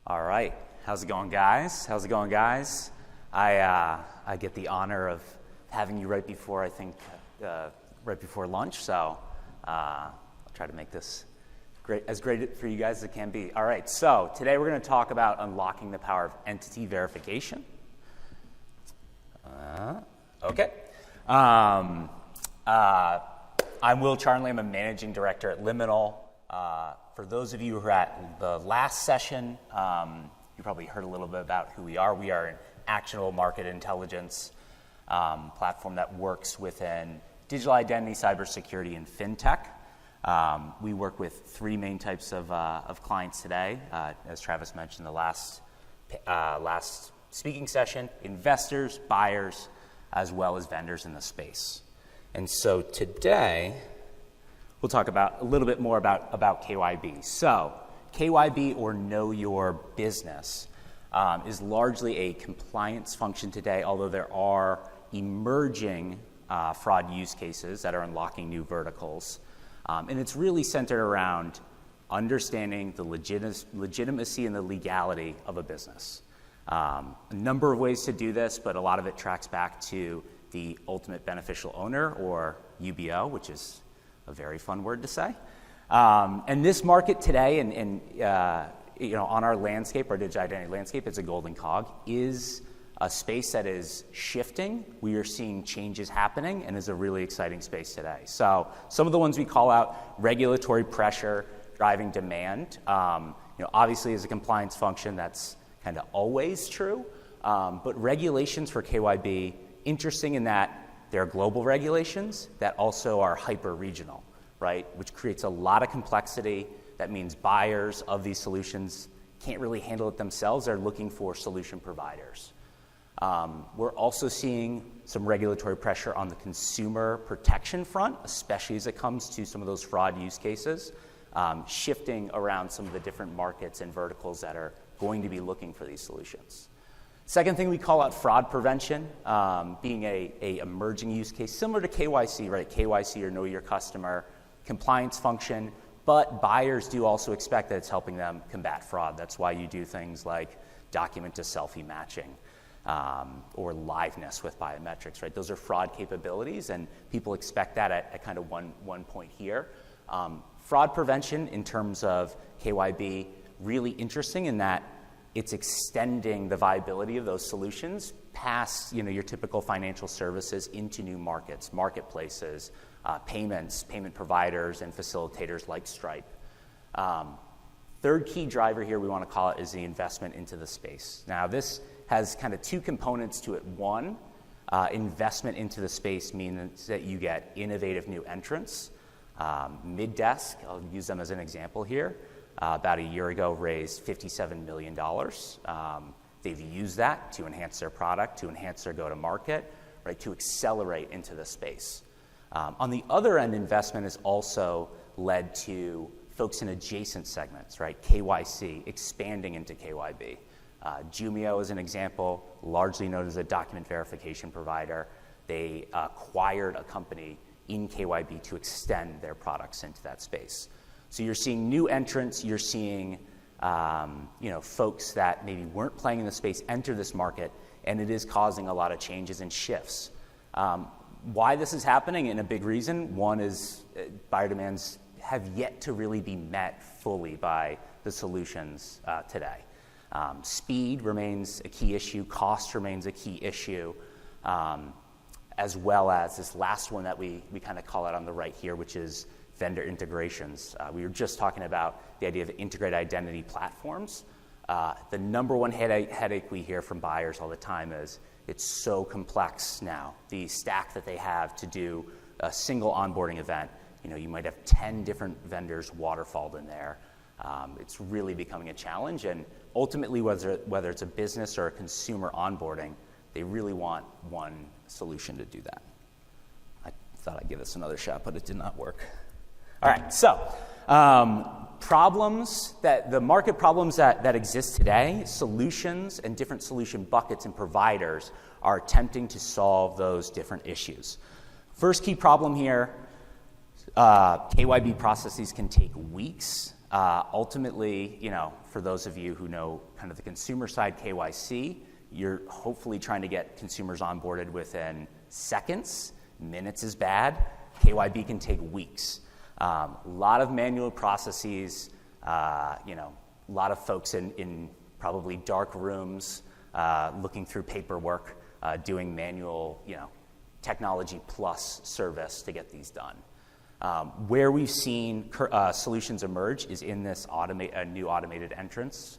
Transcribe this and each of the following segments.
All right, how's it going, guys? I get the honor of having you right before right before lunch, so I'll try to make this as great for you guys as it can be. All right, so today we're going to talk about unlocking the power of entity verification. Okay. I'm Will Charnley. I'm a managing director at Liminal. For those of you who are at the last session, you probably heard a little bit about who we are. We are an actionable market intelligence platform that works within digital identity, cybersecurity, and fintech. We work with three main types of clients today. As Travis mentioned, the last speaking session: investors, buyers, as well as vendors in the space. And so today, we'll talk about a little bit more about KYB. So KYB, or Know Your Business, is largely a compliance function today, although there are emerging fraud use cases that are unlocking new verticals. And it's really centered around understanding the legitimacy and the legality of a business. A number of ways to do this, but a lot of it tracks back to the ultimate beneficial owner, or UBO, which is a very fun word to say. And this market today, on our landscape, our digital identity landscape, it's a golden cog, is a space that is shifting. We are seeing changes happening, and is a really exciting space today. So some of the ones we call out: regulatory pressure driving demand. Obviously, as a compliance function, that's kind of always true. But regulations for KYB, interesting in that they're global regulations that also are hyper-regional, right? Which creates a lot of complexity. That means buyers of these solutions can't really handle it themselves. They're looking for solution providers. We're also seeing some regulatory pressure on the consumer protection front, especially as it comes to some of those fraud use cases, shifting around some of the different markets and verticals that are going to be looking for these solutions. Second thing we call out: fraud prevention, being a emerging use case similar to KYC, right? KYC, or Know Your Customer, compliance function, but buyers do also expect that it's helping them combat fraud. That's why you do things like document to selfie matching, or liveness with biometrics, right? Those are fraud capabilities, and people expect that at kind of one point here. Fraud prevention in terms of KYB, really interesting in that it's extending the viability of those solutions past your typical financial services into new markets, marketplaces, payment providers, and facilitators like Stripe. Third key driver here we want to call it is the investment into the space. Now, this has kind of two components to it. One, investment into the space means that you get innovative new entrants. Middesk, I'll use them as an example here, about a year ago raised $57 million. They've used that to enhance their product, to enhance their go-to-market, right, to accelerate into the space. On the other end, investment has also led to folks in adjacent segments, right? KYC, expanding into KYB. Jumio is an example, largely known as a document verification provider. They acquired a company in KYB to extend their products into that space. So you're seeing new entrants, you're seeing folks that maybe weren't playing in the space enter this market, and it is causing a lot of changes and shifts. Why this is happening, and a big reason, one is buyer demands have yet to really be met fully by the solutions today. Speed remains a key issue, cost remains a key issue, as well as this last one that we kind of call out on the right here, which is vendor integrations. We were just talking about the idea of integrated identity platforms. The number one headache we hear from buyers all the time is it's so complex now. The stack that they have to do a single onboarding event, you might have 10 different vendors waterfalled in there. It's really becoming a challenge, and ultimately, whether it's a business or a consumer onboarding, they really want one solution to do that. I thought I'd give this another shot, but it did not work. All right, so the market problems that exist today, solutions and different solution buckets and providers are attempting to solve those different issues. First key problem here, KYB processes can take weeks. Ultimately, for those of you who know kind of the consumer side KYC, you're hopefully trying to get consumers onboarded within seconds. Minutes is bad. KYB can take weeks. A lot of manual processes, a lot of folks in probably dark rooms looking through paperwork, doing manual, technology plus service to get these done. Where we've seen solutions emerge is in this new automated entrance.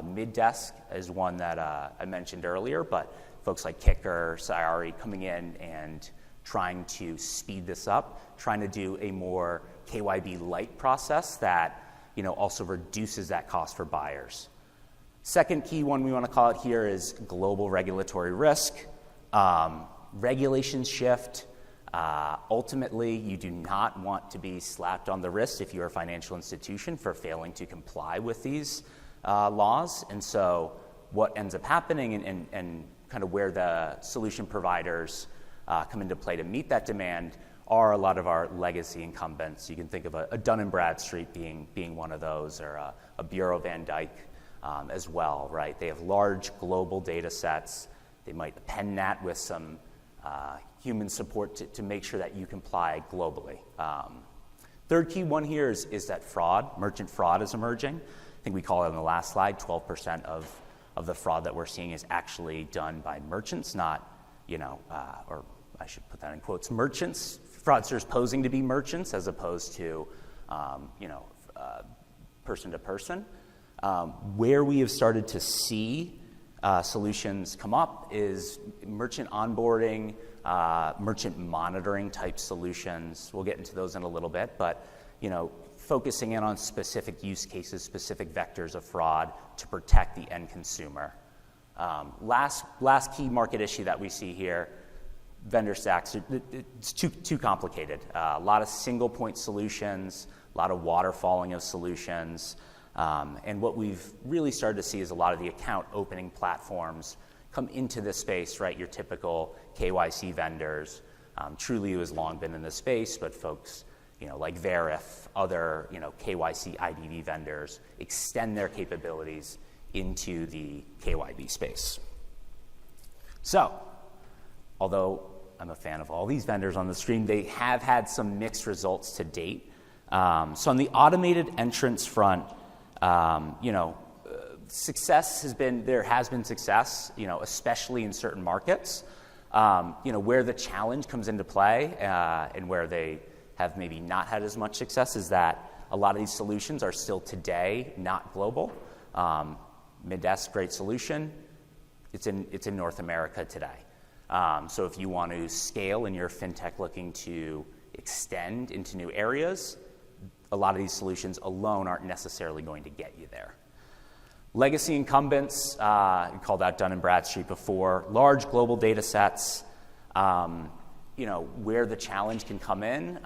Mid-desk is one that I mentioned earlier, but folks like Kicker, Sayari coming in and trying to speed this up, trying to do a more KYB light process that also reduces that cost for buyers. Second key one we want to call it here is global regulatory risk. Regulations shift. Ultimately, you do not want to be slapped on the wrist if you're a financial institution for failing to comply with these laws. And so what ends up happening and kind of where the solution providers come into play to meet that demand are a lot of our legacy incumbents. You can think of a Dun & Bradstreet being one of those, or a Bureau Van Dyke as well, right? They have large global data sets. They might append that with some human support to make sure that you comply globally. Third key one here is that merchant fraud is emerging. I think we call it on the last slide, 12% of the fraud that we're seeing is actually done by merchants, not, or I should put that in quotes, merchants, fraudsters posing to be merchants as opposed to, person to person. Where we have started to see solutions come up is merchant onboarding, merchant monitoring type solutions. We'll get into those in a little bit, but focusing in on specific use cases, specific vectors of fraud to protect the end consumer. Last key market issue that we see here, vendor stacks. It's too complicated. A lot of single point solutions, a lot of waterfalling of solutions. And what we've really started to see is a lot of the account opening platforms come into this space, right? Your typical KYC vendors. Trulioo has long been in this space, but folks, like Verif, other, KYC IDV vendors extend their capabilities into the KYB space. So, although I'm a fan of all these vendors on the screen, they have had some mixed results to date. So on the automated entrance front, success there has been success, especially in certain markets. Where the challenge comes into play and where they have maybe not had as much success is that a lot of these solutions are still today not global. Mid-desk, great solution. It's in North America today. So if you want to scale and you're a fintech looking to extend into new areas, a lot of these solutions alone aren't necessarily going to get you there. Legacy incumbents, we called out Dun & Bradstreet before, large global data sets, where the challenge can come in,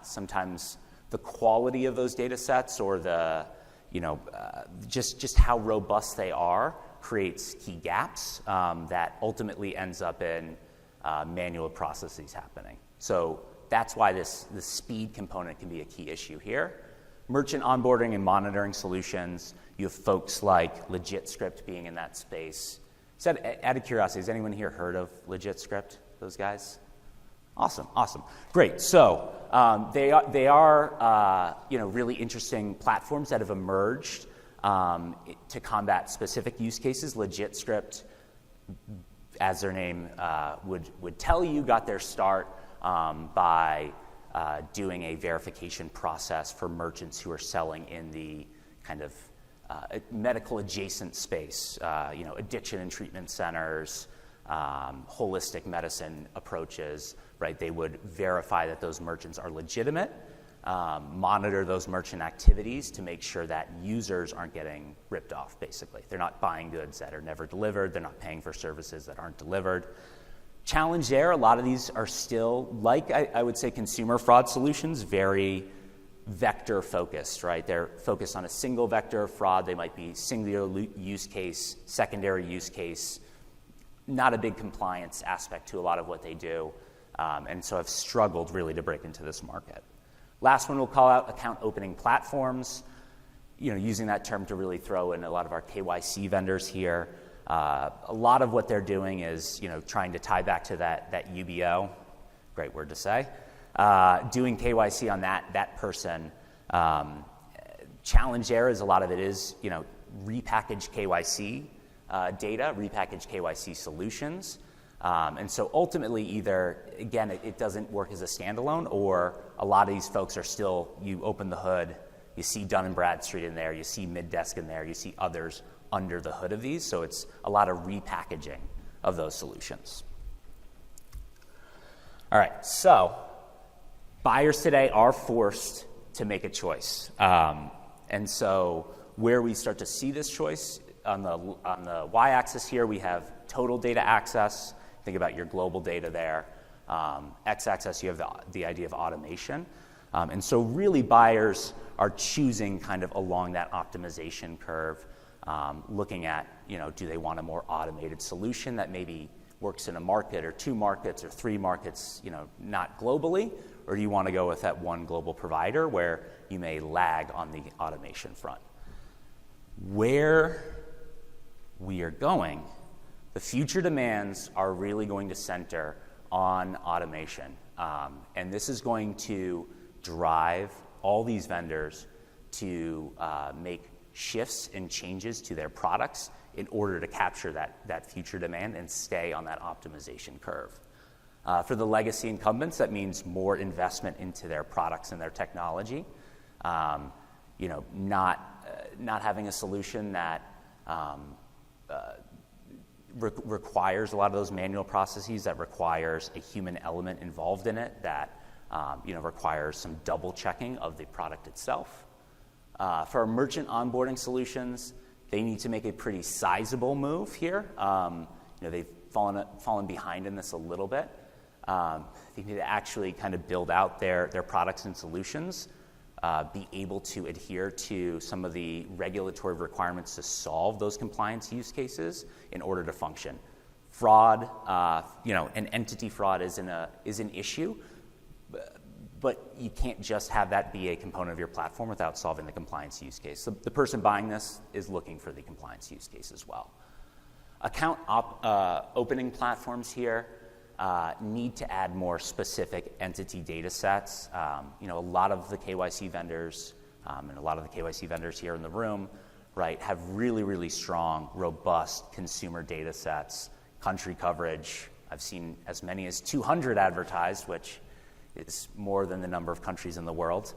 sometimes the quality of those data sets or the, just how robust they are creates key gaps that ultimately ends up in manual processes happening. So that's why the speed component can be a key issue here. Merchant onboarding and monitoring solutions, you have folks like LegitScript being in that space. So out of curiosity, has anyone here heard of LegitScript, those guys? Awesome. Great. So they are really interesting platforms that have emerged to combat specific use cases. LegitScript, as their name would tell you, got their start by doing a verification process for merchants who are selling in the kind of medical adjacent space, addiction and treatment centers, holistic medicine approaches, right? They would verify that those merchants are legitimate, monitor those merchant activities to make sure that users aren't getting ripped off, basically. They're not buying goods that are never delivered. They're not paying for services that aren't delivered. Challenge there, a lot of these are still, like I would say consumer fraud solutions, very vector focused, right? They're focused on a single vector of fraud. They might be singular use case, secondary use case, not a big compliance aspect to a lot of what they do. And so I've struggled really to break into this market. Last one we'll call out account opening platforms. using that term to really throw in a lot of our KYC vendors here. A lot of what they're doing is, trying to tie back to that UBO, great word to say, doing KYC on that person. Challenge there is a lot of it is, repackaged KYC data, repackaged KYC solutions. And so ultimately either, again, it doesn't work as a standalone, or a lot of these folks are still, you open the hood, you see Dun & Bradstreet in there, you see Middesk in there, you see others under the hood of these. So it's a lot of repackaging of those solutions. All right, so buyers today are forced to make a choice. And so where we start to see this choice, on the y-axis here, we have total data access. Think about your global data there. X-axis, you have the idea of automation. And so really buyers are choosing kind of along that optimization curve, looking at, do they want a more automated solution that maybe works in a market or 2 markets or 3 markets, not globally, or do you want to go with that one global provider where you may lag on the automation front? Where we are going, the future demands are really going to center on automation. And this is going to drive all these vendors to make shifts and changes to their products in order to capture that future demand and stay on that optimization curve. For the legacy incumbents, that means more investment into their products and their technology. Not having a solution that requires a lot of those manual processes, that requires a human element involved in it, that requires some double checking of the product itself. For our merchant onboarding solutions, they need to make a pretty sizable move here. They've fallen behind in this a little bit. They need to actually kind of build out their products and solutions, be able to adhere to some of the regulatory requirements to solve those compliance use cases in order to function. Fraud, and entity fraud is an issue, but you can't just have that be a component of your platform without solving the compliance use case. So the person buying this is looking for the compliance use case as well. Account opening platforms here need to add more specific entity data sets. A lot of the KYC vendors, and a lot of the KYC vendors here in the room, right, have really, really strong, robust consumer data sets, country coverage. I've seen as many as 200 advertised, which is more than the number of countries in the world.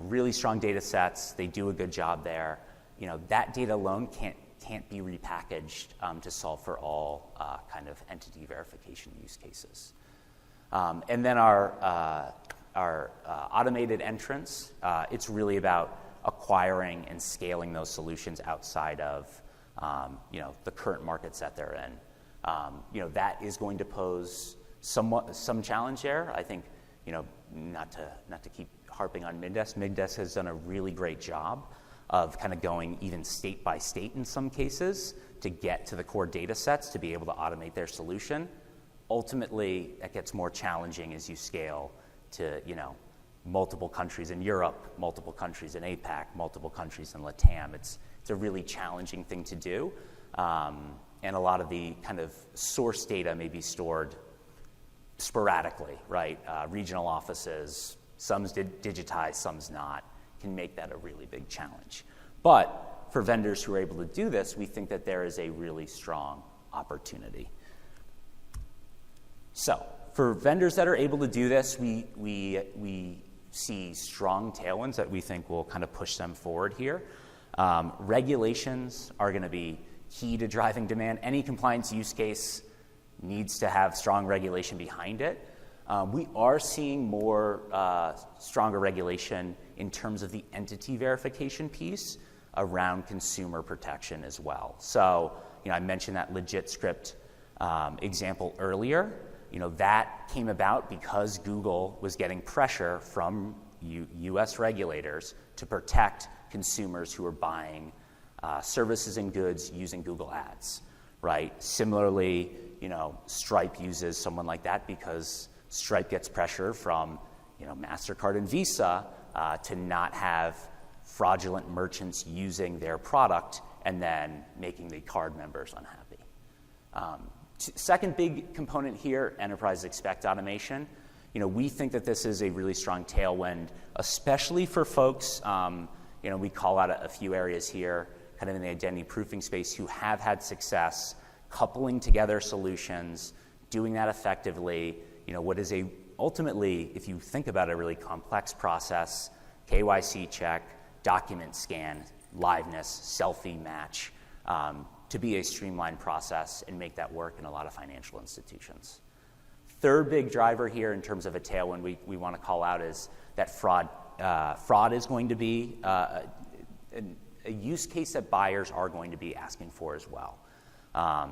Really strong data sets. They do a good job there. That data alone can't be repackaged to solve for all kind of entity verification use cases. And then our automated entrance, it's really about acquiring and scaling those solutions outside of the current markets that they're in. That is going to pose some challenge there. I think, not to keep harping on Middesk. Middesk has done a really great job of kind of going even state by state in some cases to get to the core data sets to be able to automate their solution. Ultimately, it gets more challenging as you scale to, multiple countries in Europe, multiple countries in APAC, multiple countries in LATAM. It's a really challenging thing to do. And a lot of the kind of source data may be stored sporadically, right? Regional offices, some's digitized, some's not, can make that a really big challenge. But for vendors who are able to do this, we think that there is a really strong opportunity. So for vendors that are able to do this, we see strong tailwinds that we think will kind of push them forward here. Regulations are going to be key to driving demand. Any compliance use case needs to have strong regulation behind it. We are seeing more stronger regulation in terms of the entity verification piece around consumer protection as well. So, I mentioned that legit script example earlier. That came about because Google was getting pressure from U.S. regulators to protect consumers who are buying services and goods using Google Ads, right? Similarly, Stripe uses someone like that because Stripe gets pressure from, MasterCard and Visa to not have fraudulent merchants using their product and then making the card members unhappy. Second big component here, enterprises expect automation. We think that this is a really strong tailwind, especially for folks, we call out a few areas here, kind of in the identity proofing space, who have had success coupling together solutions, doing that effectively. What is ultimately, if you think about a really complex process, KYC check, document scan, liveness, selfie match, to be a streamlined process and make that work in a lot of financial institutions. Third big driver here in terms of a tailwind we want to call out is that fraud is going to be a use case that buyers are going to be asking for as well.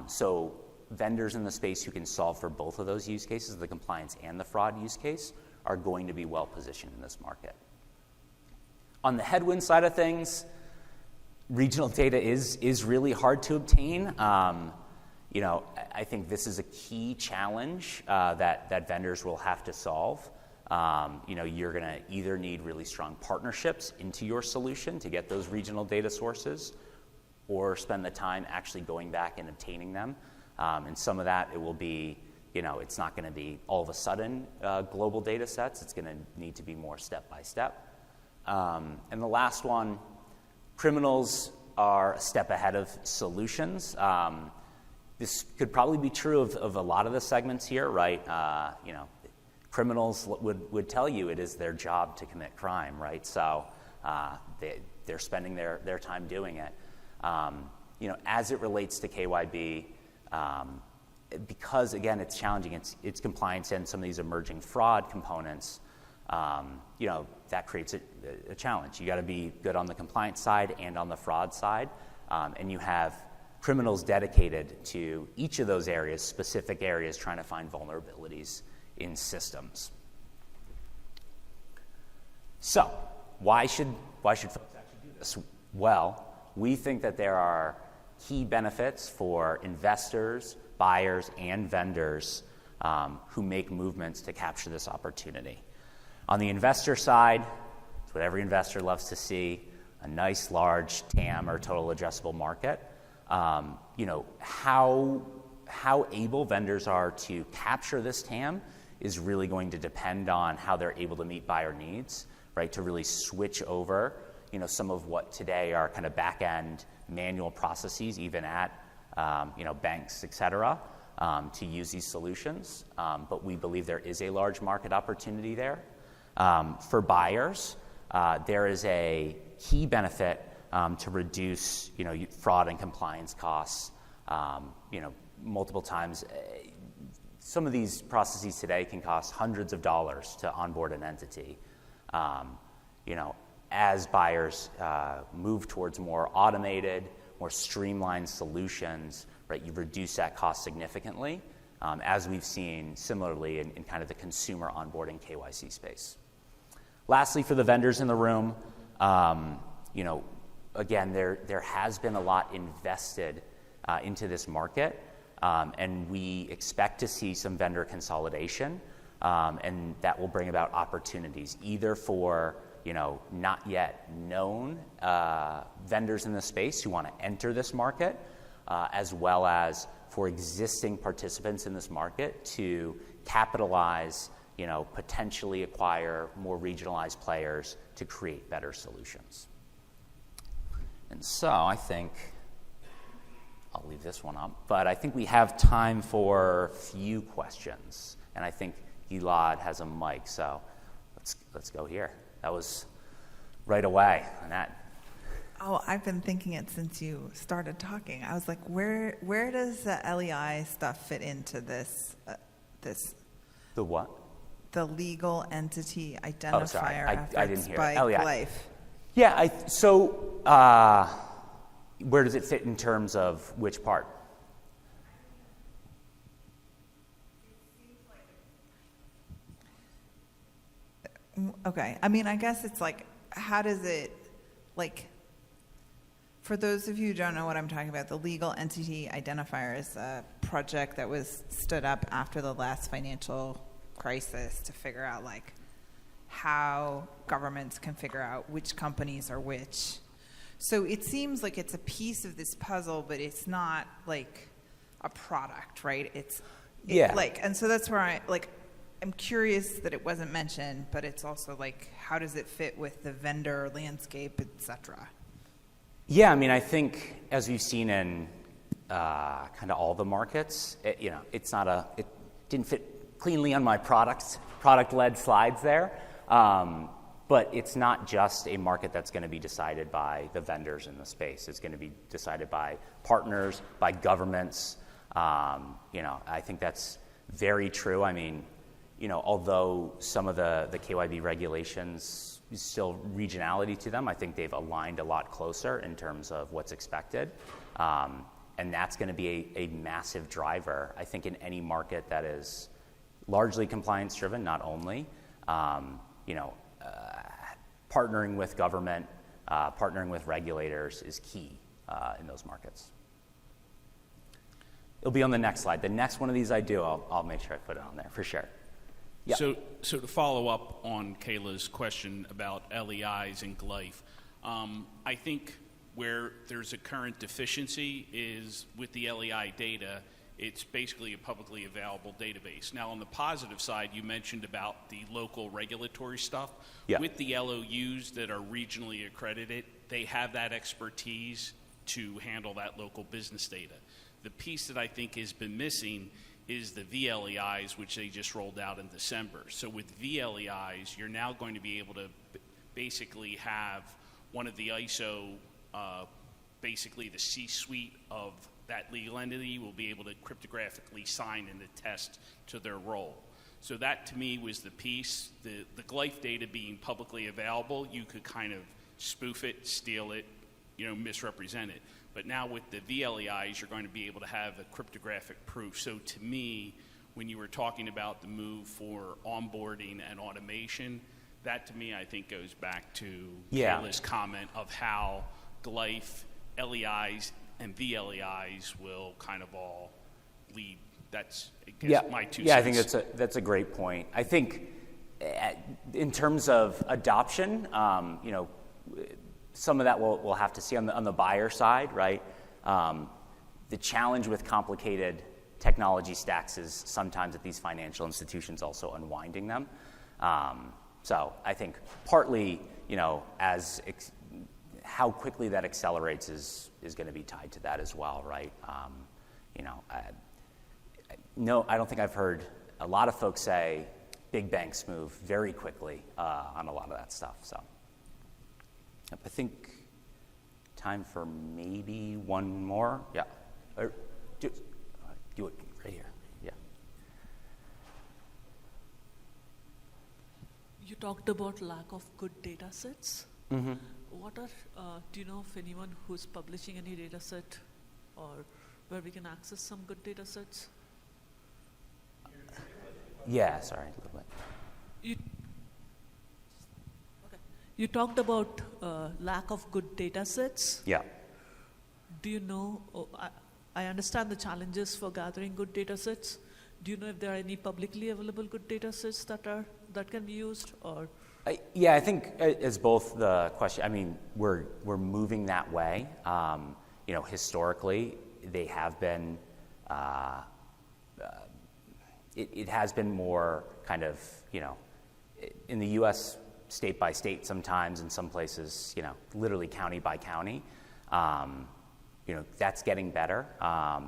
So vendors in the space who can solve for both of those use cases, the compliance and the fraud use case, are going to be well positioned in this market. On the headwind side of things, regional data is really hard to obtain. I think this is a key challenge that vendors will have to solve. You're going to either need really strong partnerships into your solution to get those regional data sources, or spend the time actually going back and obtaining them. And some of that, it will be, it's not going to be all of a sudden global data sets. It's going to need to be more step by step. And the last one, criminals are a step ahead of solutions. This could probably be true of a lot of the segments here, right? Criminals would tell you it is their job to commit crime, right? So they're spending their time doing it. As it relates to KYB, because again it's challenging, it's compliance and some of these emerging fraud components. That creates a challenge. You got to be good on the compliance side and on the fraud side, and you have criminals dedicated to each of those areas, specific areas, trying to find vulnerabilities in systems. So, why should folks actually do this? Well, we think that there are key benefits for investors, buyers, and vendors who make movements to capture this opportunity. On the investor side, it's what every investor loves to see, a nice large TAM, or total addressable market. How able vendors are to capture this TAM is really going to depend on how they're able to meet buyer needs, right? To really switch over, some of what today are kind of back-end manual processes, even at, banks, et cetera, to use these solutions. But we believe there is a large market opportunity there. For buyers, there is a key benefit to reduce, fraud and compliance costs, multiple times. Some of these processes today can cost hundreds of dollars to onboard an entity. As buyers move towards more automated, more streamlined solutions, right, you reduce that cost significantly, as we've seen similarly in kind of the consumer onboarding KYC space. Lastly, for the vendors in the room, again, there has been a lot invested into this market, and we expect to see some vendor consolidation, and that will bring about opportunities either for not yet known vendors in the space who want to enter this market, as well as for existing participants in this market to capitalize, potentially acquire more regionalized players to create better solutions. And so I think I'll leave this one up, but I think we have time for a few questions, and I think Gilad has a mic, so let's go here. That was right away, Annette. Oh, I've been thinking it since you started talking. I was like, where does the LEI stuff fit into this? The what? The legal entity identifier I didn't hear by LEI. life. Yeah, where does it fit in terms of which part? Okay. I mean, I guess it's like, how does it, like, for those of you who don't know what I'm talking about, the legal entity identifier is a project that was stood up after the last financial crisis to figure out, like, how governments can figure out which companies are which. So it seems like it's a piece of this puzzle, but it's not like a product, right? And so that's where I'm curious that it wasn't mentioned, but it's also like, how does it fit with the vendor landscape, et cetera? Yeah, I mean, I think as we've seen in kind of all the markets, it didn't fit cleanly on my product-led slides there. But it's not just a market that's going to be decided by the vendors in the space. It's going to be decided by partners, by governments. I think that's very true. I mean, although some of the KYB regulations still regionality to them, I think they've aligned a lot closer in terms of what's expected. And that's going to be a massive driver, I think, in any market that is largely compliance-driven, not only. Partnering with government, partnering with regulators is key in those markets. It'll be on the next slide. The next one of these I do, I'll make sure I put it on there for sure. Yeah. So to follow up on Kayla's question about LEIs and GLIFE, I think where there's a current deficiency is with the LEI data. It's basically a publicly available database. Now, on the positive side, you mentioned about the local regulatory stuff. Yeah. With the LOUs that are regionally accredited, they have that expertise to handle that local business data. The piece that I think has been missing is the VLEIs, which they just rolled out in December. So with VLEIs, you're now going to be able to basically have one of the ISO, basically the C-suite of that legal entity will be able to cryptographically sign and attest to their role. So that, to me, was the piece. The GLIFE data being publicly available, you could kind of spoof it, steal it, misrepresent it. But now with the VLEIs, you're going to be able to have a cryptographic proof. So to me, when you were talking about the move for onboarding and automation, that to me, I think, goes back to Kayla's comment of how GLIFE, LEIs, and VLEIs will kind of all lead. That's, I guess, my 2 cents. Yeah, I think that's a great point. I think in terms of adoption, some of that we'll have to see on the buyer side, right? The challenge with complicated technology stacks is sometimes at these financial institutions also unwinding them. So I think partly, how quickly that accelerates is going to be tied to that as well, right? I don't think I've heard a lot of folks say big banks move very quickly on a lot of that stuff. So I think time for maybe one more. Yeah. Or do it right here. Yeah. You talked about lack of good data sets. Mm-hmm. Do you know of anyone who's publishing any data set or where we can access some good data sets? Yeah, sorry, a little bit. You talked about lack of good data sets. Yeah. Do you know, I understand the challenges for gathering good data sets. Do you know if there are any publicly available good data sets that can be used, or? I think as both the question, I mean, we're moving that way. Historically, they have been, it has been more kind of, in the U.S., state by state sometimes, in some places, literally county by county. That's getting better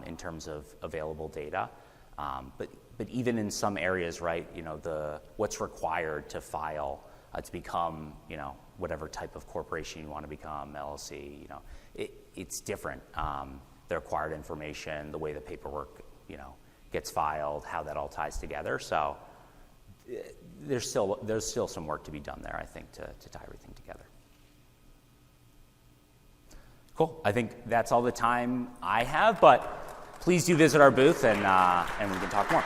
in terms of available data. But even in some areas, right, what's required to file to become, whatever type of corporation you want to become, LLC, it's different. The required information, the way the paperwork, gets filed, how that all ties together. So there's still some work to be done there, I think, to tie everything together. Cool. I think that's all the time I have, but please do visit our booth and we can talk more.